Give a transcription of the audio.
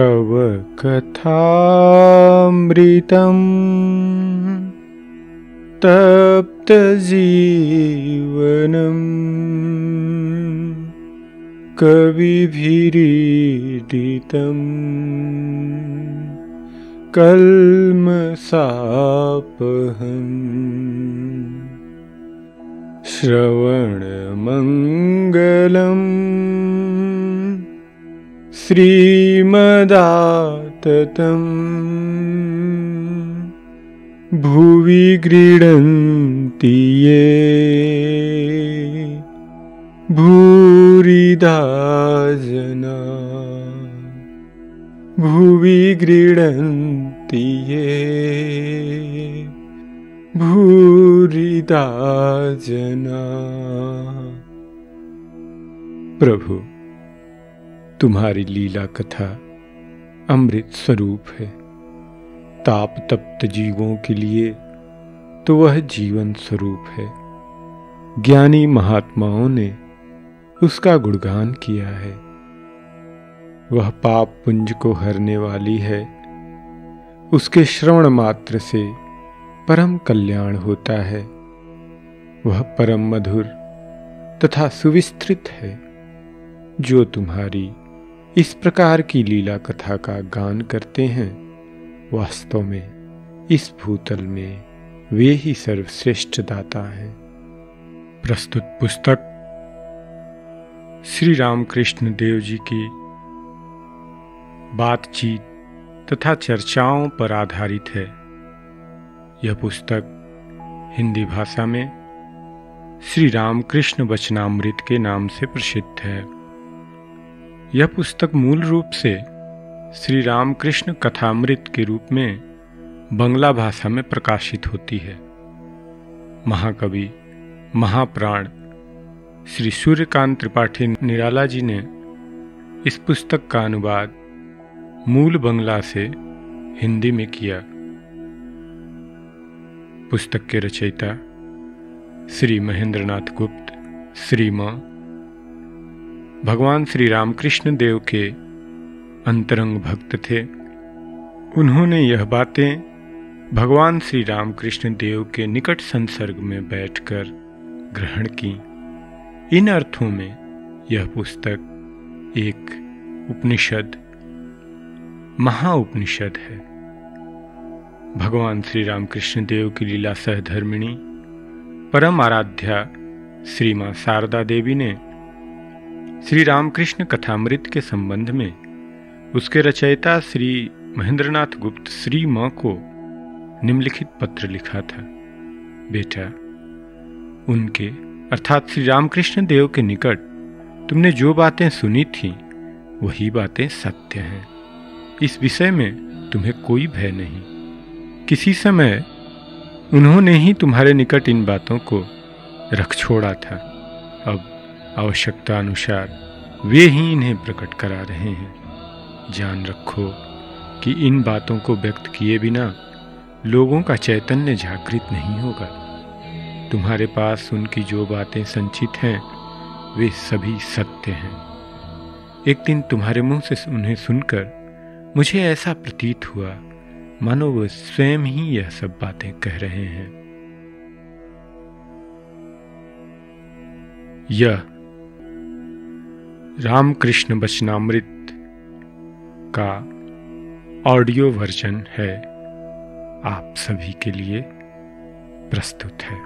तव कथामृतम् तप्तजीवनम् कविभिरीडितम् कल्मषापहम् श्रवणमङ्गलम् श्रीमदाततं भुवि गृह्णन्ति ये भूरिदा जना भुवि गृह्णन्ति ये भूरिदा जना। प्रभु, तुम्हारी लीला कथा अमृत स्वरूप है। ताप तप्त जीवों के लिए तो वह जीवन स्वरूप है। ज्ञानी महात्माओं ने उसका गुणगान किया है। वह पाप पुंज को हरने वाली है। उसके श्रवण मात्र से परम कल्याण होता है। वह परम मधुर तथा सुविस्तृत है। जो तुम्हारी इस प्रकार की लीला कथा का गान करते हैं, वास्तव में इस भूतल में वे ही सर्वश्रेष्ठ दाता हैं। प्रस्तुत पुस्तक श्री रामकृष्ण देव जी की बातचीत तथा चर्चाओं पर आधारित है। यह पुस्तक हिंदी भाषा में श्री रामकृष्ण वचनामृत के नाम से प्रसिद्ध है। यह पुस्तक मूल रूप से श्री रामकृष्ण कथामृत के रूप में बंगला भाषा में प्रकाशित होती है। महाकवि महाप्राण श्री सूर्यकांत त्रिपाठी निराला जी ने इस पुस्तक का अनुवाद मूल बंगला से हिंदी में किया। पुस्तक के रचयिता श्री महेंद्रनाथ गुप्त श्री मां भगवान श्री रामकृष्ण देव के अंतरंग भक्त थे। उन्होंने यह बातें भगवान श्री रामकृष्ण देव के निकट संसर्ग में बैठकर ग्रहण की। इन अर्थों में यह पुस्तक एक उपनिषद, महाउपनिषद है। भगवान श्री रामकृष्ण देव की लीला सहधर्मिणी परम आराध्या श्री मां शारदा देवी ने श्री रामकृष्ण कथामृत के संबंध में उसके रचयिता श्री महेंद्रनाथ गुप्त श्री मां को निम्नलिखित पत्र लिखा था। बेटा, उनके अर्थात श्री रामकृष्ण देव के निकट तुमने जो बातें सुनी थीं, वही बातें सत्य हैं। इस विषय में तुम्हें कोई भय नहीं। किसी समय उन्होंने ही तुम्हारे निकट इन बातों को रख छोड़ा था। अब आवश्यकता अनुसार वे ही इन्हें प्रकट करा रहे हैं। जान रखो कि इन बातों को व्यक्त किए बिना लोगों का चैतन्य जागृत नहीं होगा। तुम्हारे पास उनकी जो बातें संचित हैं, वे सभी सत्य हैं। एक दिन तुम्हारे मुंह से उन्हें सुनकर मुझे ऐसा प्रतीत हुआ मानो वे स्वयं ही यह सब बातें कह रहे हैं। यह रामकृष्ण वचनामृत का ऑडियो वर्जन है, आप सभी के लिए प्रस्तुत है।